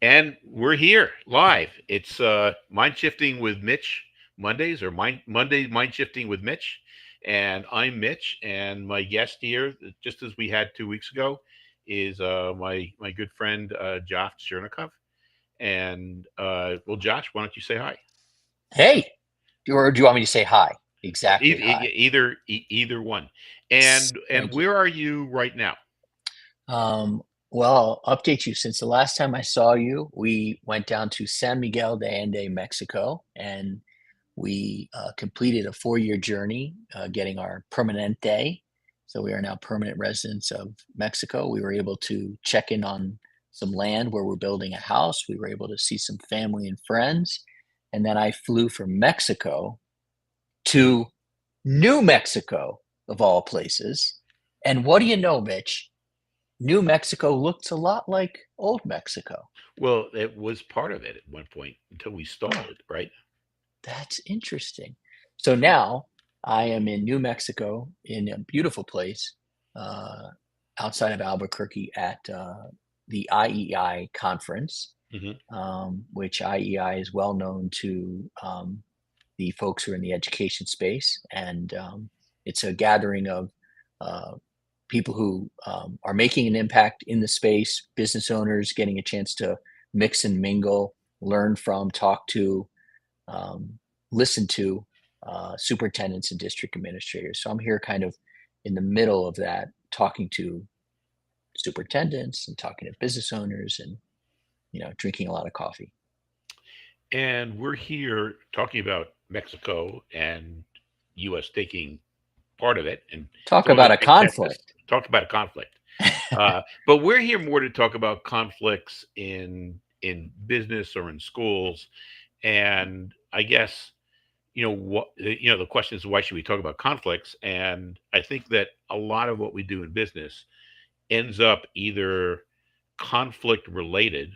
And we're here live. It's Mind Shifting with Mitch Mondays, or Mind Shifting with Mitch. And I'm Mitch, and my guest here, just as we had 2 weeks ago, is my good friend Josh Chernikov. And well, Josh, why don't you say hi? Hey, or do you want me to say hi? Exactly, hi. Either one. And Thank you. where are you right now? Um, well, I'll update you. Since the last time I saw you, we went down to San Miguel de Allende, Mexico, and we completed a 4-year journey, getting our permanente. So we are now permanent residents of Mexico. We were able to check in on some land where we're building a house. We were able to see some family and friends. And then I flew from Mexico Mhm. to New Mexico, of all places. And what do you know, Mitch? New Mexico looks a lot like old Mexico. Well, it was part of it at one point until we Oh, stalled, right? that's interesting. So now I am in New Mexico in a beautiful place uh, outside of Albuquerque at the IEI conference, Hmm. which IEI is well known to the folks who are in the education space. And it's a gathering of uh, people who are making an impact in the space, business owners getting a chance to mix and mingle, learn from, talk to, um, listen to superintendents and district administrators. So I'm here kind of in the middle of that, talking to superintendents and talking to business owners and, drinking a lot of coffee. And we're here talking about Mexico and U.S. taking part of it, and Talk some of about it a contentious. conflict. Talked about a conflict, but we're here more to talk about conflicts in business or in schools. And I guess the question is, why should we talk about conflicts? And I think that a lot of what we do in business ends up either conflict related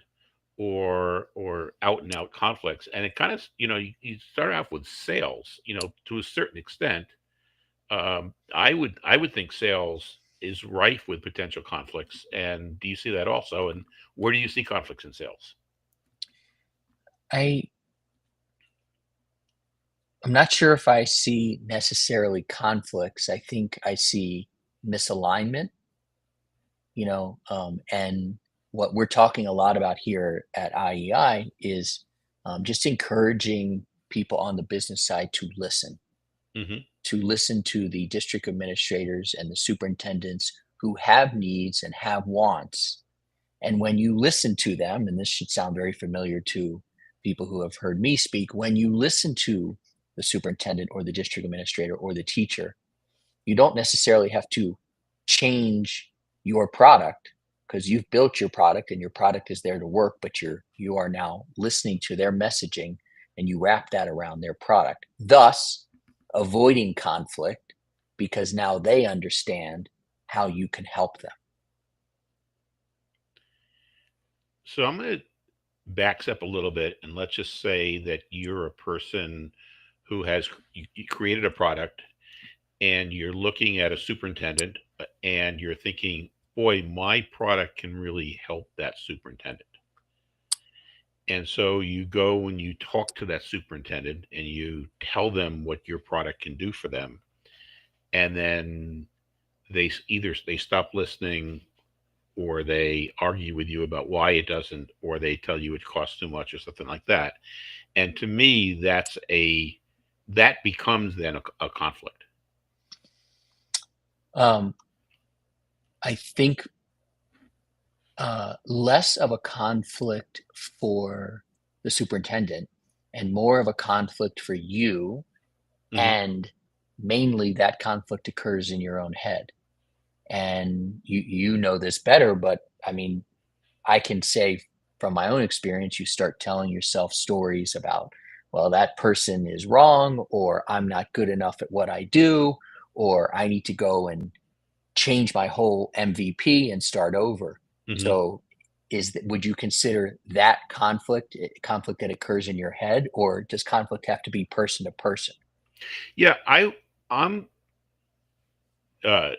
or out and out conflicts. And it kind of, you start off with sales, to a certain extent. I would think sales is rife with potential conflicts. And do you see that also? And where do you see conflicts in sales? I I'm not sure if I see necessarily conflicts. I think I see misalignment, and what we're talking a lot about here at IEI is just encouraging people on the business side Hmm. to listen to the district administrators and the superintendents who have needs and have wants. And when you listen to them, and this should sound very familiar to people who have heard me speak, when you listen to the superintendent or the district administrator or the teacher, you don't necessarily have to change your product because you've built your product and your product is there to work, but you are now listening to their messaging and you wrap that around their product, thus avoiding conflict because now they understand how you can help them. So I'm going to back up a little bit, and let's just say that you're a person who has you created a product, and you're looking at a superintendent, and you're thinking, boy, my product can really help that superintendent. And so you go and you talk to that superintendent and you tell them what your product can do for them. And then either they stop listening, or they argue with you about why it doesn't, or they tell you it costs too much or something like that. And to me, that becomes then a conflict. Um, I think less of a conflict for the superintendent and more of a conflict for you. Hmm. And mainly that conflict occurs in your own head. And you know this better, but I mean, I can say from my own experience, you start telling yourself stories about, well, that person is wrong, or I'm not good enough at what I do, or I need to go and change my whole MVP and start over. Hmm. So would you consider that conflict that occurs in your head, or does conflict have to be person to person? Yeah, I'm. Uh,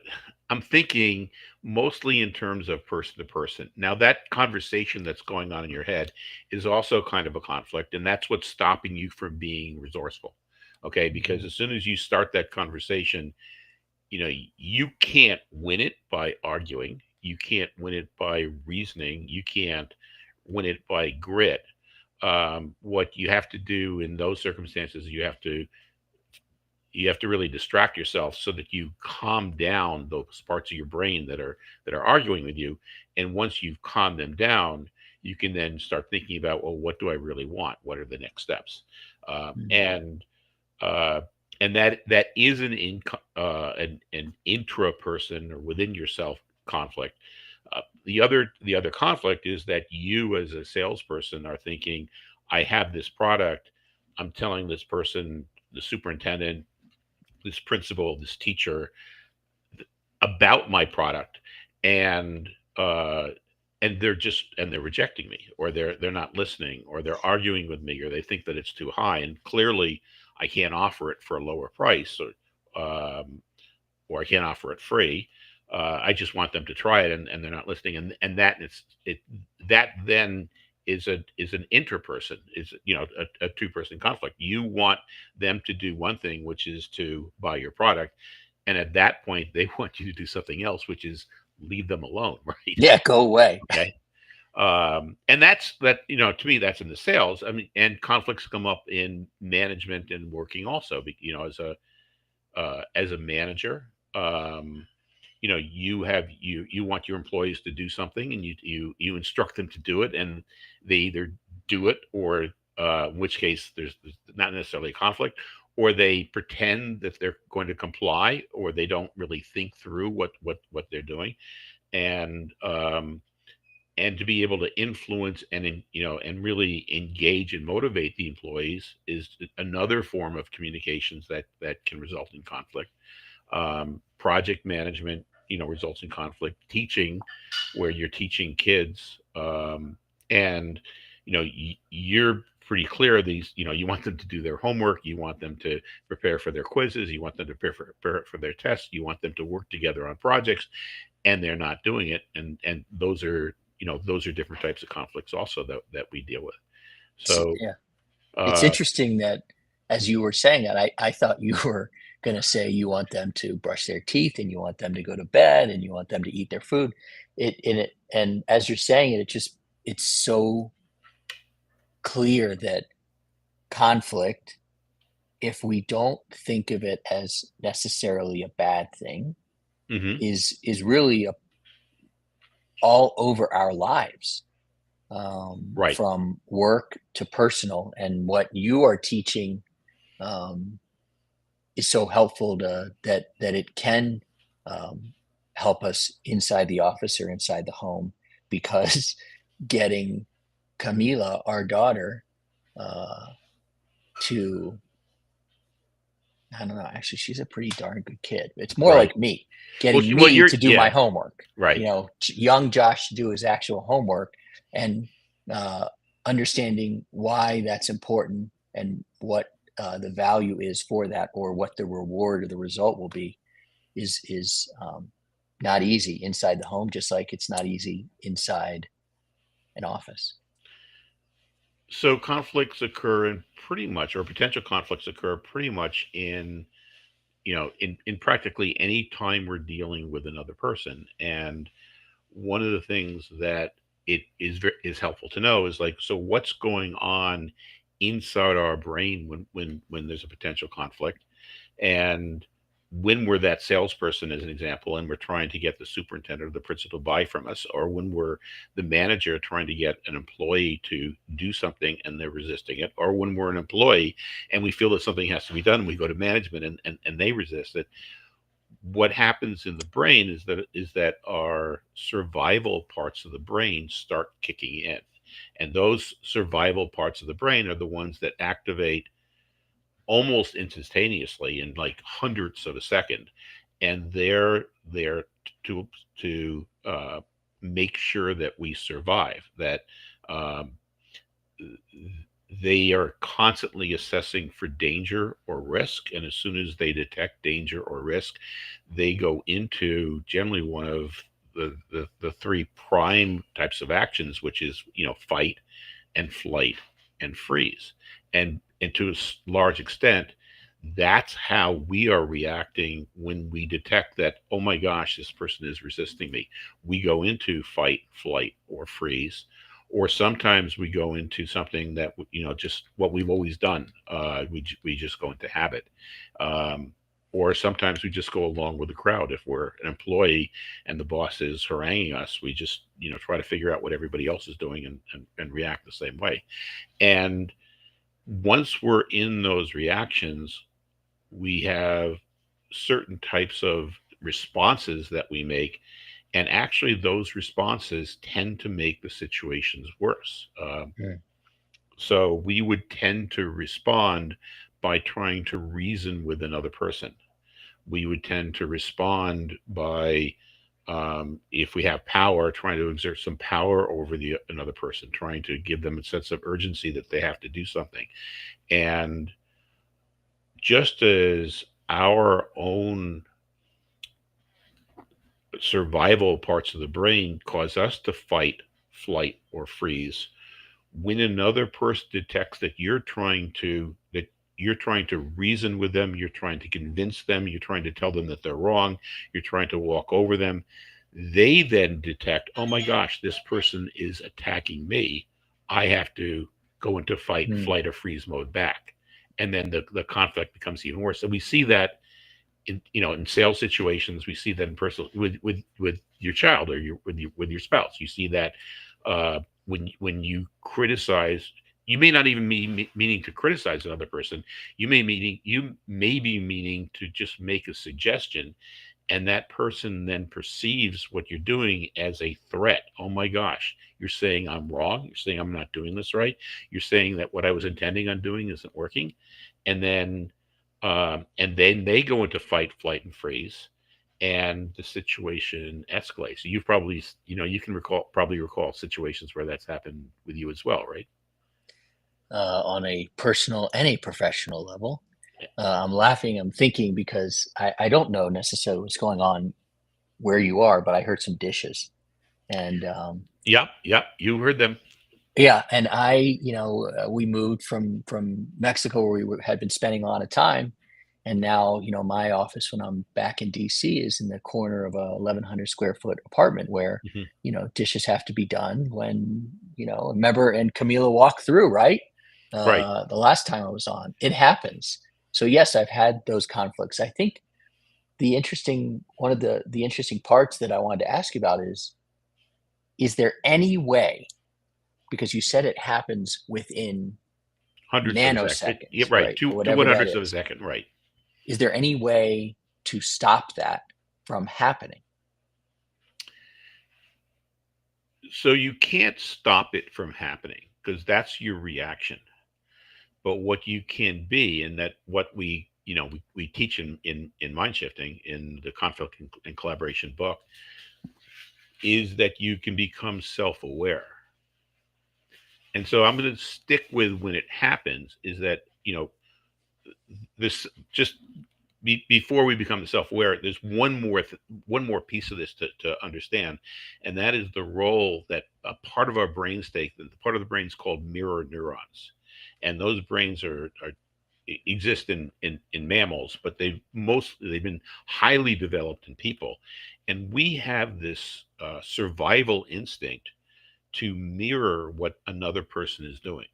I'm thinking mostly in terms of person to person. Now, that conversation that's going on in your head is also kind of a conflict, and that's what's stopping you from being resourceful. Okay, because Mhm. as soon as you start that conversation, you can't win it by arguing. You can't win it by reasoning. You can't win it by grit. What you have to do in those circumstances, you have to really distract yourself so that you calm down those parts of your brain that are arguing with you. And once you've calmed them down, you can then start thinking about, well, what do I really want? What are the next steps? Um, Mhm. and uh, and that is an intra person or within yourself conflict. The other conflict is that you as a salesperson are thinking, I have this product. I'm telling this person, the superintendent, this principal, this teacher, about my product, and uh, they're rejecting me, or they're not listening, or they're arguing with me, or they think that it's too high, and clearly I can't offer it for a lower price, or I can't offer it free. I just want them to try it, and they're not listening, and that then is an interperson, is a two-person conflict. You want them to do one thing, which is to buy your product, and at that point they want you to do something else, which is leave them alone, right? Yeah, go away. Okay. And that, to me, that's in the sales. I mean, and conflicts come up in management and working also, as a manager. You want your employees to do something, and you instruct them to do it, and they either do it, or in which case there's not necessarily a conflict, or they pretend that they're going to comply, or they don't really think through what they're doing. And um, and to be able to influence and really engage and motivate the employees is another form of communications that can result in conflict. Project management, results in conflict. Teaching, where you're teaching kids, and you're pretty clear, you want them to do their homework, you want them to prepare for their quizzes, you want them to prepare for their tests, you want them to work together on projects, and they're not doing it, and those are different types of conflicts also that we deal with. So Yeah. It's uh, interesting that as you were saying that, I thought you were going to say you want them to brush their teeth and you want them to go to bed and you want them to eat their food. And as you're saying it, it's so clear that conflict, if we don't think of it as necessarily a bad thing, mhm, is really all over our lives, right. from work to personal. And what you are teaching um, is so helpful that it can um, help us inside the office or inside the home, because getting Camila, our daughter, uh, to I don't know. Actually, she's a pretty darn good kid. It's more Right. like me Well, getting well, me you're to do my yeah, homework. right. Young Josh to do his actual homework, and uh, understanding why that's important and what the value is for that, or what the reward or the result will be, is not easy inside the home, just like it's not easy inside an office. So conflicts occur in pretty much, or potential conflicts occur pretty much in practically any time we're dealing with another person. And one of the things that is helpful to know is, like, so what's going on inside our brain when there's a potential conflict, and when we're that salesperson, as an example, and we're trying to get the superintendent or the principal to buy from us, or when we're the manager trying to get an employee to do something and they're resisting it, or when we're an employee and we feel that something has to be done and we go to management and they resist it. What happens in the brain is that our survival parts of the brain start kicking in, and those survival parts of the brain are the ones that activate almost instantaneously, in like hundredths of a second, and they're there to make sure that we survive. Um, they are constantly assessing for danger or risk. And as soon as they detect danger or risk, they go into generally one of the three prime types of actions, which is, fight and flight and freeze. And to a large extent, that's how we are reacting when we detect that, oh my gosh, this person is resisting me. We go into fight, flight, or freeze. Or sometimes we go into something that, just what we've always done. We just go into habit. Um, or sometimes we just go along with the crowd. If we're an employee and the boss is haranguing us, we just, try to figure out what everybody else is doing, and react the same way. And once we're in those reactions, we have certain types of responses that we make. And actually, those responses tend to make the situations worse. Mm. So we would tend to respond by trying to reason with another person. We would tend to respond by, if we have power, trying to exert some power over the another person, trying to give them a sense of urgency that they have to do something. And just as our own survival parts of the brain cause us to fight, flight, or freeze, when another person detects that you're trying to reason with them, you're trying to convince them, you're trying to tell them that they're wrong, you're trying to walk over them, they then detect, oh my gosh, this person is attacking me. I have to go into fight, Mm. flight, or freeze mode back. And then the conflict becomes even worse. So we see that in sales situations. We see that in personal, with your child, or with your spouse. You see that, when you criticize, you may not even be meaning to criticize another person. You may be meaning to just make a suggestion, and that person then perceives what you're doing as a threat. Oh my gosh, you're saying I'm wrong. You're saying I'm not doing this right. You're saying that what I was intending on doing isn't working. And then they go into fight, flight, and freeze, and the situation escalates. So you've probably, you can probably recall situations where that's happened with you as well, right? On a personal and a professional level. I'm laughing, I'm thinking because I don't know necessarily what's going on where you are, but I heard some dishes. And Yep, yep. You heard them. yeah, and we moved from Mexico where had been spending a lot of time, and now, my office when I'm back in DC is in the corner of a 1,100 square foot apartment where, Hmm. dishes have to be done when, remember, and Camila walked through, right? Right. The last time I was on, it happens. So yes, I've had those conflicts. I think one of the interesting parts that I wanted to ask you about is there any way, because you said it happens within Hundreds of a second. Yeah, nanoseconds, right. right? Two Or two whatever one that hundredths of a is. second. Right. Is there any way to stop that from happening? So you can't stop it from happening because that's your reaction. But what you can be, and that what we teach in mind shifting, in the conflict and collaboration book, is that you can become self-aware. And so I'm going to stick with when it happens, is that, this just before we become self-aware, there's one more piece of this to understand, and that is the role that a part of our brains take. The part of the brain is called mirror neurons, and those brains are exist in mammals, but they've been highly developed in people, and we have this survival instinct to mirror what another person is doing.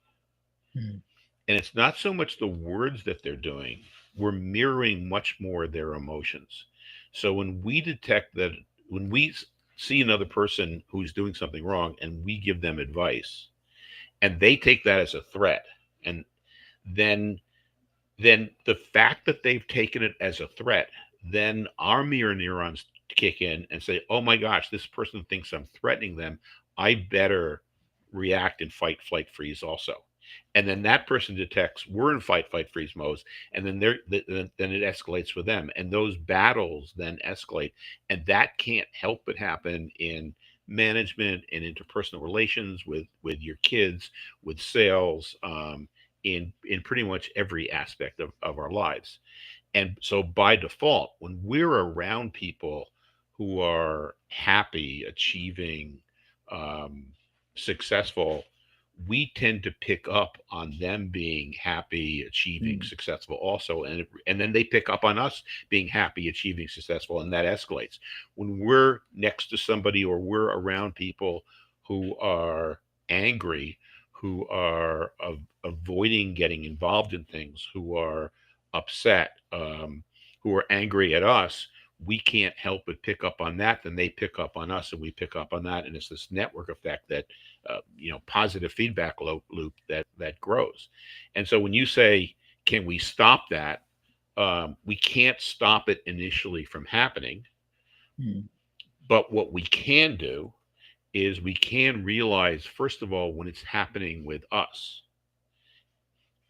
Mm. And it's not so much the words that they're doing, we're mirroring much more their emotions. So when we see another person who's doing something wrong and we give them advice, and they take that as a threat, and then the fact that they've taken it as a threat, then our mirror neurons kick in and say, oh my gosh, this person thinks I'm threatening them. I better react in fight, flight, freeze also. And then that person detects we're in fight, fight, freeze modes, and then it escalates with them, and those battles then escalate, and that can't help but happen in management and interpersonal relations with your kids, with sales, in pretty much every aspect of our lives. And so by default, when we're around people who are happy, achieving, um, successful, we tend to pick up on them being happy, achieving, Mm, successful also, and then they pick up on us being happy, achieving, successful, and that escalates. When we're next to somebody or we're around people who are angry, who are avoiding getting involved in things, who are upset, who are angry at us, we can't help but pick up on that. Then they pick up on us, and we pick up on that, and it's this network effect that positive feedback loop that grows. And so when you say, "Can we stop that?" We can't stop it initially from happening, mm, but what we can do is we can realize first of all when it's happening with us,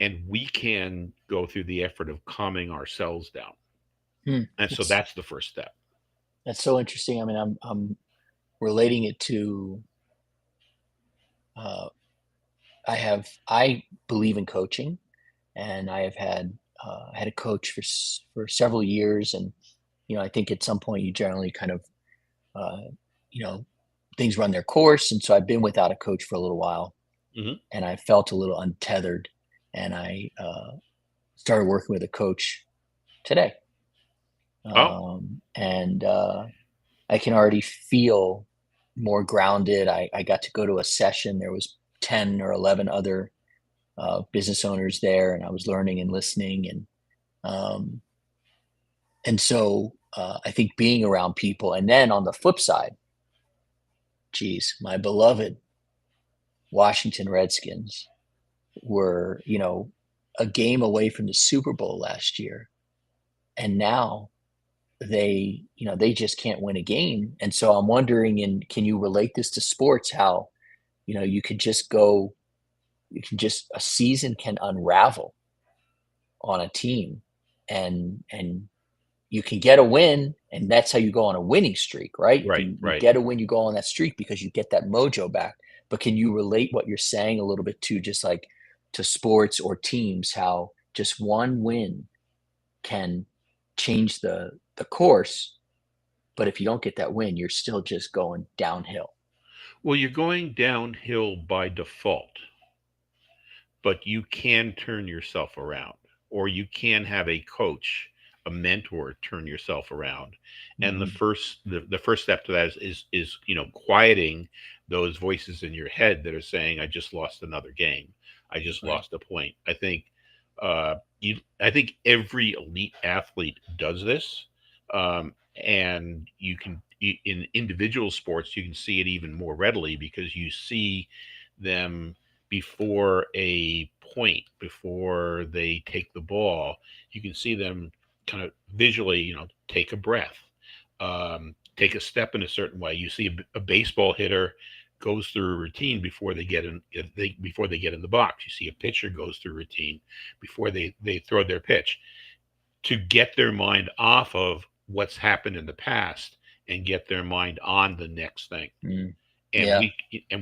and we can go through the effort of calming ourselves down. mm. And so That's that's the first step. that's so interesting. I mean, I'm relating it to uh, I believe in coaching, and I have had a coach for several years, and I think at some point you generally kind of uh, you know things run their course, and so I've been without a coach for a little while, Hmm. and I felt a little untethered, and I started working with a coach today, Oh, and I can already feel more grounded. I got to go to a session. There was 10 or 11 other business owners there, and I was learning and listening, um, and so I think being around people, and then on the flip side, geez, my beloved Washington Redskins were, a game away from the Super Bowl last year, and now they just can't win a game. And so I'm wondering, and can you relate this to sports? How you could just go, you can just a season can unravel on a team, and you can get a win, and that's how you go on a winning streak, right? right, You right. get a win, you go on that streak because you get that mojo back. But can you relate what you're saying a little bit to just like to sports or teams, how just one win can change the course, but if you don't get that win, you're still just going downhill. Well, you're going downhill by default, but you can turn yourself around, or you can have a coach, a mentor turn yourself around. And Mhm. the first step to that is quieting those voices in your head that are saying, I just lost another game, I just Right. lost a point. I think every elite athlete does this. And in individual sports you can see it even more readily because you see them before a point, before they take the ball, you can see them kind of visually, take a breath, take a step in a certain way. You see a baseball hitter goes through a routine before they get in, before they get in the box. You see a pitcher goes through a routine before they throw their pitch to get their mind off of what's happened in the past and get their mind on the next thing. Mm. and Yeah. we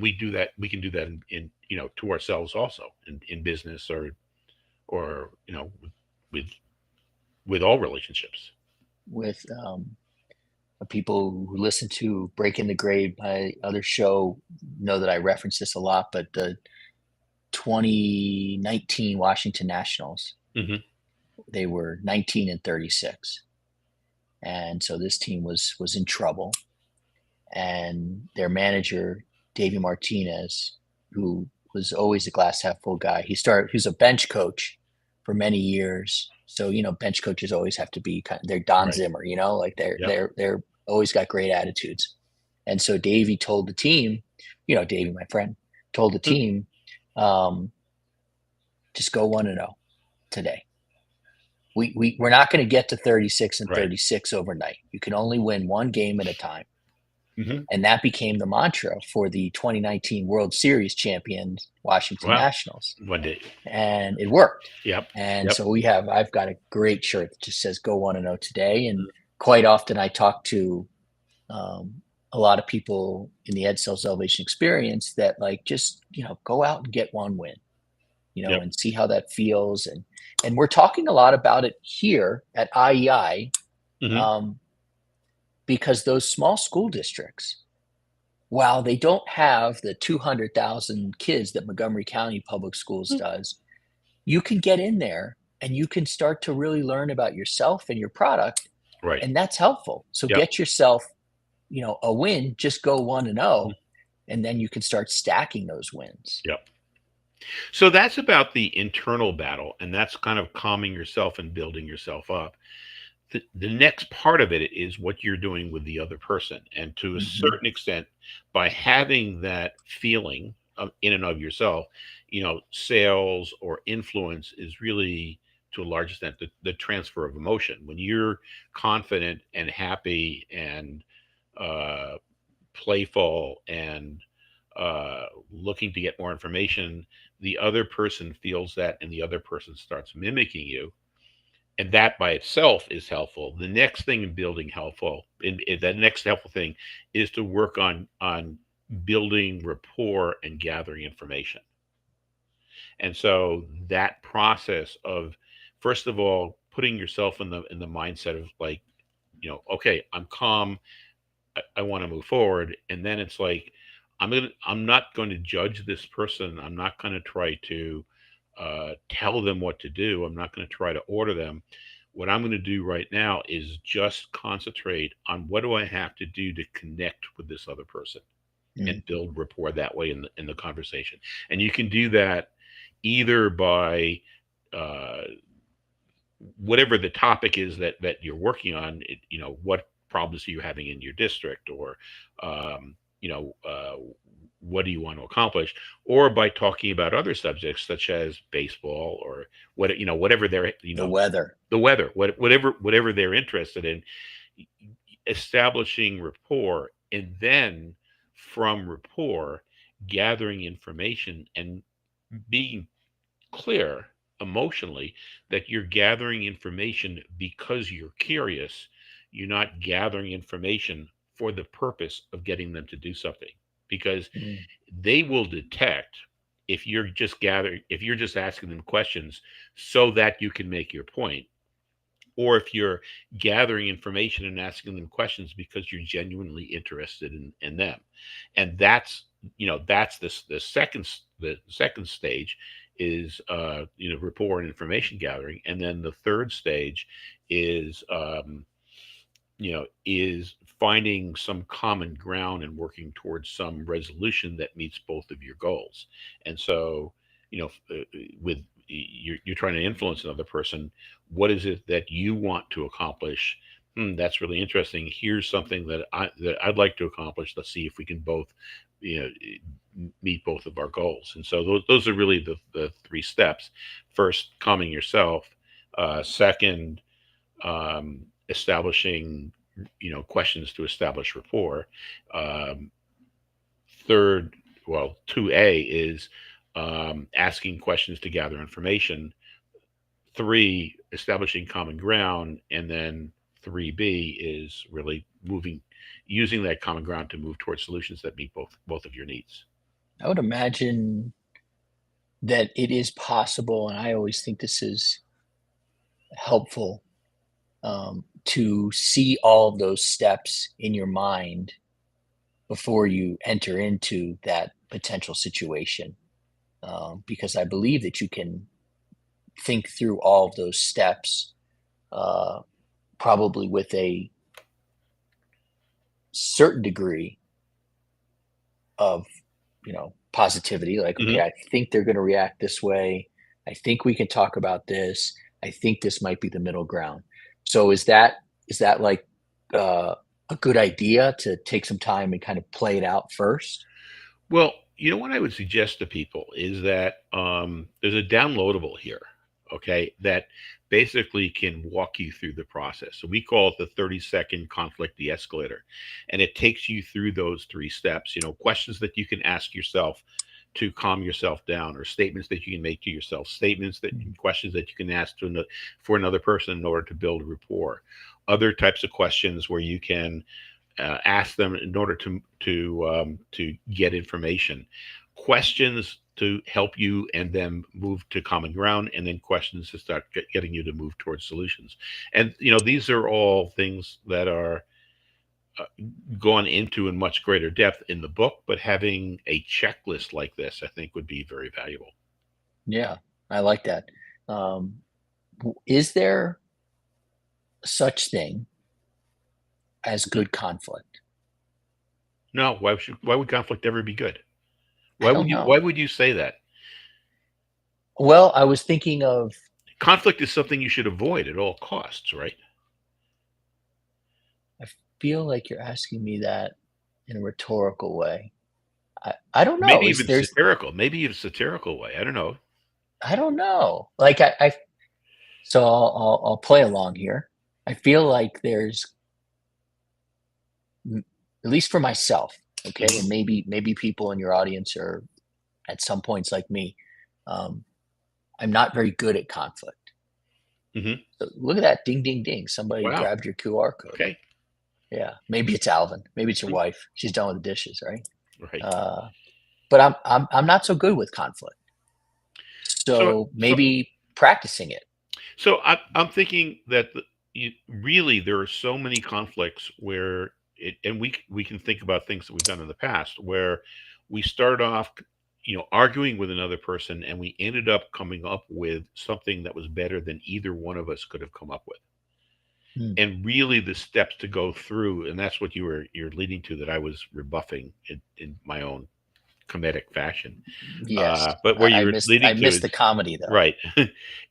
we do that. We can do that in to ourselves also in business, or with with all relationships. With people who listen to Breaking the Grade, my other show, know that I reference this a lot, but the 2019 Washington Nationals, Hmm. they were 19-36, and so this team was in trouble, and their manager, Davey Martinez, who was always a glass half full guy. He was a bench coach for many years. So, bench coaches always have to be kind of, they're Don Right. Zimmer, like Yep. they're always got great attitudes. And so Davey told the team, Davey, my friend, told the Mm. team, um, just go 1-0 today. We're not going to get to 36 and Right. 36 overnight. You can only win one game at a time. Hmm. And that became the mantra for the 2019 World Series champions, Washington Well, Nationals. one day. And it worked. Yep. And Yep. so I've got a great shirt that just says "Go 1-0 today." And quite often I talk to um, a lot of people in the Ed Sales Elevation experience that like just go out and get one win. Yep. and see how that feels. And we're talking a lot about it here at IEI, Hmm. um, because those small school districts, while they don't have the 200,000 kids that Montgomery County Public Schools does, you can get in there and you can start to really learn about yourself and your product, Right. and that's helpful. So Yep. get yourself, a win, just go 1-0, and then you can start stacking those wins. Yep. So that's about the internal battle, and that's kind of calming yourself and building yourself up. The next part of it is what you're doing with the other person. And to a Hmm. certain extent, by having that feeling of, in and of yourself, sales or influence is really, to a large extent, the transfer of emotion. When you're confident and happy and uh, playful and looking to get more information, the other person feels that and the other person starts mimicking you, and that by itself is helpful. The next thing in building helpful, in that next helpful thing, is to work on building rapport and gathering information. And so that process of, first of all, putting yourself in the mindset of like, okay, I'm calm, I want to move forward, and then it's like I'm not going to judge this person. I'm not going to try to tell them what to do. I'm not going to try to order them. What I'm going to do right now is just concentrate on what do I have to do to connect with this other person and Mm. build rapport that way in the conversation. And you can do that either by uh, whatever the topic is that you're working on. What problems are you having in your district, or um, you know uh, what do you want to accomplish, or by talking about other subjects such as baseball, or whatever they're The weather. the weather, whatever they're interested in, establishing rapport, and then from rapport gathering information and being clear emotionally that you're gathering information because you're curious. You're not gathering information for the purpose of getting them to do something, because Mm. they will detect if you're just asking them questions so that you can make your point, or if you're gathering information and asking them questions because you're genuinely interested in them. And that's the second stage is rapport and information gathering. And then the third stage is is finding some common ground and working towards some resolution that meets both of your goals. And so, with you're trying to influence another person, what is it that you want to accomplish? That's really interesting. Here's something that I'd like to accomplish. Let's see if we can both, meet both of our goals. And so those are really the three steps. First, calming yourself. Second, establishing questions to establish rapport. um, Third, well, 2A is asking questions to gather information. Three, establishing common ground. And then 3B is really using that common ground to move towards solutions that meet both of your needs. I would imagine that it is possible, and I always think this is helpful, to see all of those steps in your mind before you enter into that potential situation. Because I believe that you can think through all of those steps, uh, probably with a certain degree of, positivity. Like, okay, Hmm. I think they're going to react this way. I think we can talk about this. I think this might be the middle ground. So is that like, uh, a good idea to take some time and kind of play it out first? Well, what I would suggest to people is that there's a downloadable here, okay, that basically can walk you through the process. So we call it the 30-second conflict de-escalator, and it takes you through those three steps. Questions that you can ask yourself to calm yourself down, or statements that you can make to yourself, Mhm. questions that you can ask for another person in order to build rapport. Other types of questions where you can ask them in order to get information. questions to help you and then move to common ground, and then questions to start getting you to move towards solutions. And these are all things that are uh, gone into in much greater depth in the book, but having a checklist like this, I think, would be very valuable. Yeah, I like that. Um, is there such thing as Mhm. good conflict? No, why would conflict ever be good? I Why don't would you why know. would you say that? Well, I was thinking of, Conflict is something you should avoid at all costs, right? I feel like you're asking me that in a rhetorical way. I don't know. Maybe Is even there's satirical. Maybe in a satirical way. I don't know. I don't know. Like I so I'll play along here. I feel like there's at least for myself, okay, Hmm. and maybe people in your audience are at some points like me. Um, I'm not very good at conflict. Hmm. So look at that, ding ding ding. Somebody Wow. grabbed your QR code. Okay. Yeah, maybe it's Alvin. Maybe it's your Mm. wife. She's done with the dishes, right? Right. Uh, but I'm not so good with conflict. So So so maybe practicing it. I'm thinking that really there are so many conflicts where and we can think about things that we've done in the past where we started off, arguing with another person, and we ended up coming up with something that was better than either one of us could have come up with. Hmm. And really the steps to go through, and that's what you're leading to, that I was rebuffing in my own comedic fashion. Yes, But where you were I leading to missed is the comedy though. right.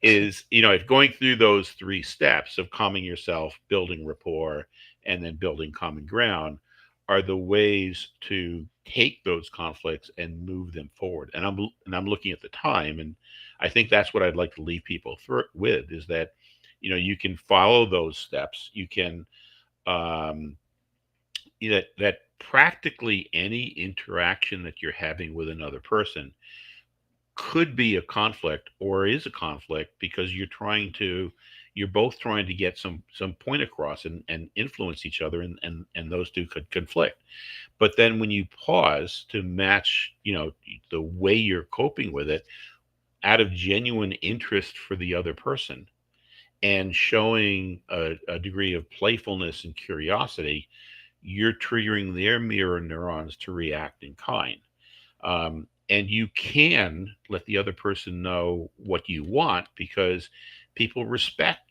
Is, if going through those three steps of calming yourself, building rapport, and then building common ground are the ways to take those conflicts and move them forward. And I'm looking at the time, and I think that's what I'd like to leave people with, is that you can follow those steps. You can um, that practically any interaction that you're having with another person could be a conflict or is a conflict, because you're both trying to get some point across and influence each other, and those two could conflict. But then when you pause to match the way you're coping with it out of genuine interest for the other person, and showing a degree of playfulness and curiosity, you're triggering their mirror neurons to react in kind. And you can let the other person know what you want, because people respect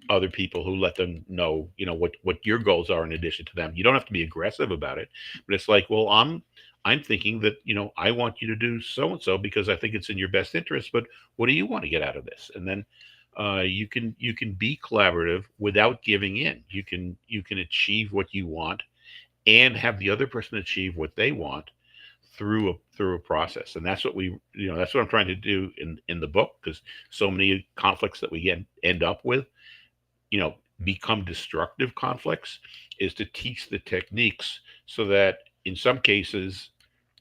other people who let them know, what your goals are in addition to them. You don't have to be aggressive about it, but it's like, well, I'm thinking that I want you to do so and so because I think it's in your best interest. But what do you want to get out of this? And then you can be collaborative without giving in. You can achieve what you want and have the other person achieve what they want through a process. And that's what that's what I'm trying to do in the book, because so many conflicts that we end up with, become destructive conflicts, is to teach the techniques so that in some cases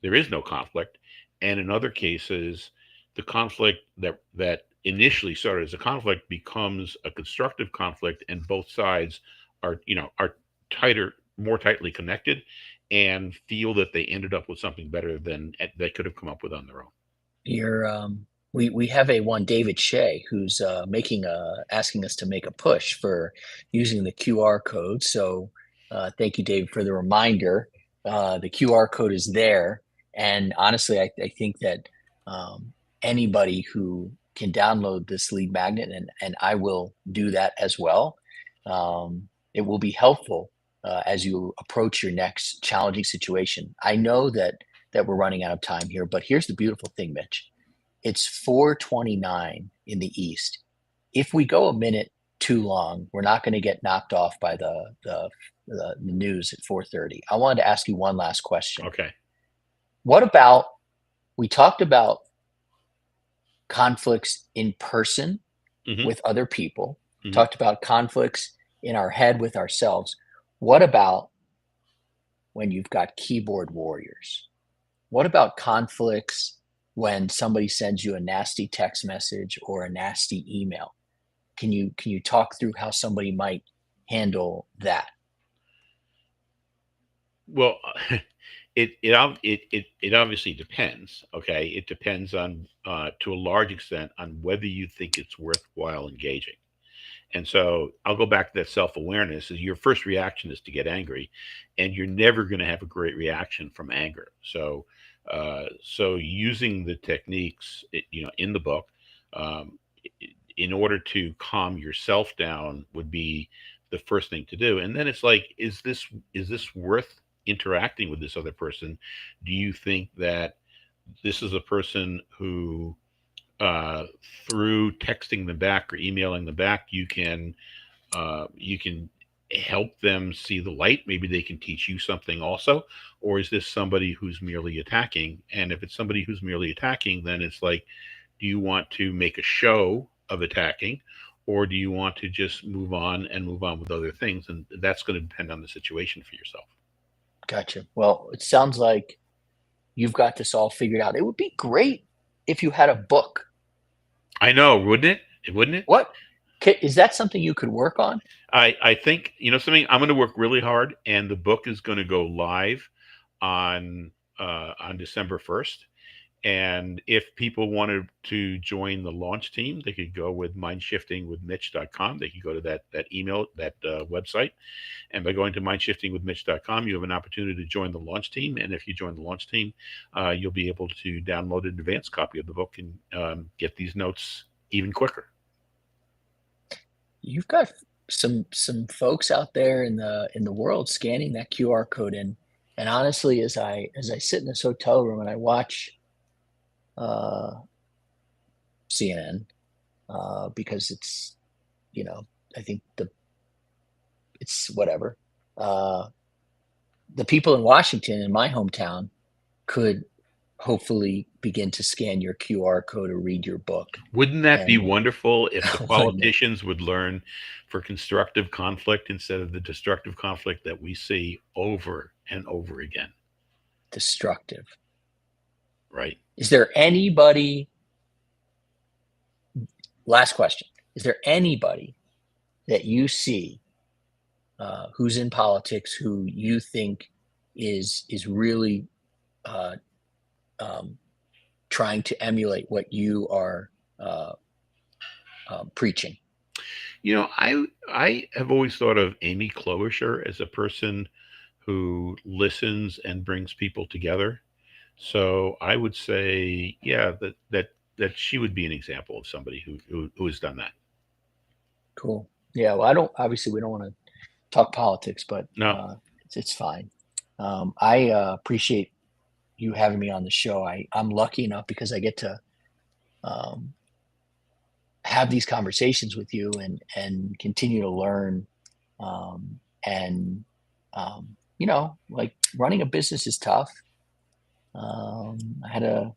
there is no conflict, and in other cases the conflict that initially started as a conflict becomes a constructive conflict, and both sides are tighter more tightly connected, and feel that they ended up with something better than they could have come up with on their own. You're we have a one David Shea who's making a asking us to make a push for using the QR code. So thank you, David, for the reminder. The QR code is there, and honestly, I think that anybody who can download this lead magnet, and I will do that as well. It will be helpful as you approach your next challenging situation. I know that we're running out of time here, but here's the beautiful thing, Mitch. It's 4:29 in the East. If we go a minute too long, we're not going to get knocked off by the news at 4:30. I wanted to ask you one last question. Okay. What about, we talked about conflicts in person Hmm. with other people, Hmm. talked about conflicts in our head with ourselves. What about when you've got keyboard warriors? What about conflicts when somebody sends you a nasty text message or a nasty email? Can you talk through how somebody might handle that? Well, it obviously depends. Okay, it depends on to a large extent on whether you think it's worthwhile engaging. And so I'll go back to that self awareness. Is your first reaction is to get angry, and you're never going to have a great reaction from anger. So using the techniques, in the book, um, in order to calm yourself down would be the first thing to do. And then it's like, is this worth interacting with this other person? Do you think that this is a person who uh, through texting them back or emailing them back, you can help them see the light. Maybe they can teach you something also. Or is this somebody who's merely attacking? And if it's somebody who's merely attacking, then it's like, do you want to make a show of attacking? Or do you want to just move on and move on with other things? And that's going to depend on the situation for yourself. Gotcha. Well, it sounds like you've got this all figured out. It would be great if you had a book. I know, wouldn't it? Wouldn't it? What is that something you could work on? I think something. I'm going to work really hard, and the book is going to go live on December 1st. And if people wanted to join the launch team, they could go with mindshiftingwithmitch.com. They could go to that email, that website, and by going to mindshiftingwithmitch.com, you have an opportunity to join the launch team. And if you join the launch team, you'll be able to download an advanced copy of the book and get these notes even quicker. You've got some folks out there in the world scanning that QR code in. And honestly, as I sit in this hotel room and I watch uh, CNN, because it's, you know, I think it's whatever. Uh, the people in Washington, in my hometown, could hopefully begin to scan your QR code or read your book. Wouldn't that be And wonderful if the wouldn't it? politicians would learn for constructive conflict instead of the destructive conflict that we see over and over again? Destructive. Right. Is there anybody, last question, is there anybody that you see who's in politics who you think is really uh, um, trying to emulate what you are uh, preaching? I have always thought of Amy Klobuchar as a person who listens and brings people together. So I would say, yeah, that she would be an example of somebody who has done that. Cool. Yeah. Well, I don't. Obviously, we don't want to talk politics, but No, it's fine. I appreciate you having me on the show. I'm lucky enough because I get to um, have these conversations with you and continue to learn. And like running a business is tough. I had a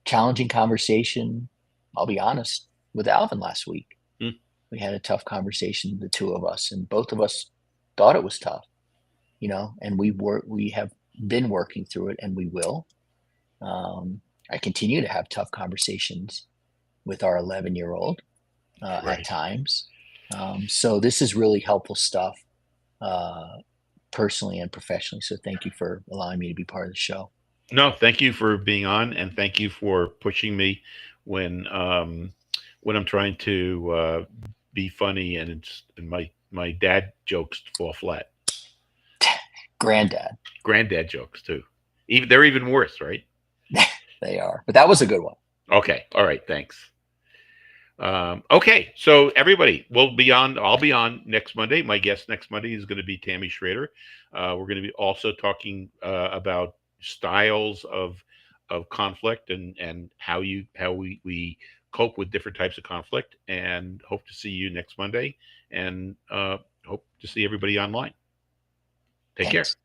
challenging conversation. I'll be honest with Alvin last week. mm, We had a tough conversation, the two of us, and both of us thought it was tough. And we have been working through it, and we will. I continue to have tough conversations with our 11-year-old at right. times. So this is really helpful stuff, uh, personally and professionally. So thank you for allowing me to be part of the show. No, thank you for being on, and thank you for pushing me when um, when I'm trying to be funny and my dad jokes fall flat. Granddad, Granddad jokes too. Even they're even worse, right? they are, but that was a good one. Okay. All right. Thanks. Okay, so everybody, I'll be on next Monday. My guest next Monday is going to be Tammy Schrader. We're going to be also talking about styles of conflict and how we cope with different types of conflict. And hope to see you next Monday. And hope to see everybody online. Take care. Thanks.